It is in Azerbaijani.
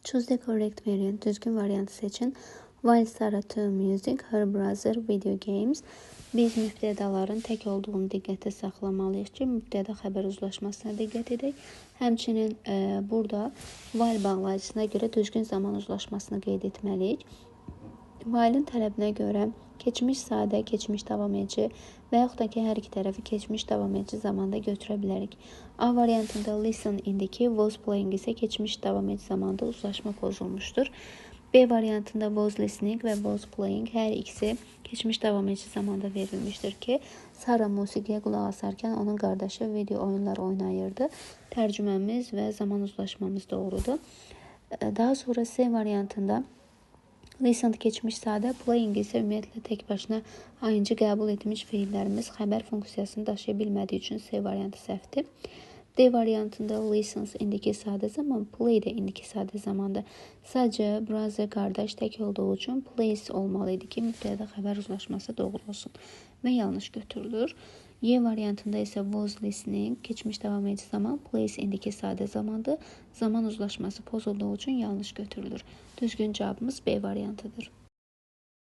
Choose the correct variant. Düzgün variantı seçin. While Sarah to music, her brother video games. Biz mübtədaların tək olduğunu diqqətə saxlamalıyıq ki, mübtəda xəbər uzlaşmasına diqqət edək. Həmçinin burada while bağlayıcısına görə düzgün zaman uzlaşmasını qeyd etməliyik. While'ın tələbinə görə keçmiş sadə, keçmiş davam edici və yaxud da ki, hər iki tərəfi keçmiş davam edici zamanda götürə bilərik. A variantında listen indiki, was playing isə keçmiş davam edici zamanda uzlaşma pozulmuşdur. B variantında was listening və was playing hər ikisi keçmiş davam edici zamanda verilmişdir ki, Sarah musiqiyə qulaq asarkən onun qardaşı video oyunlar oynayırdı. Tərcüməmiz və zaman uzlaşmamız doğrudur. Daha sonra C variantında listen keçmiş sadə, playing isə ümumiyyətlə tək başına ayıncı qəbul etmiş fiillərimiz xəbər funksiyasını daşıya bilmədiyi üçün C variantı səhvdir. D variantında listens indiki sadə zaman, play də indiki sadə zamanda. Sadəcə brother qardaş tək olduğu üçün plays olmalı idi ki, mübtəda xəbər uzlaşması doğru olsun və yanlış götürülür. Y variantında isə was listening, keçmiş davam edici zaman, plays indiki sadə zamandır. Zaman uzlaşması pozulduğu üçün yanlış götürülür. Düzgün cavabımız B variantıdır.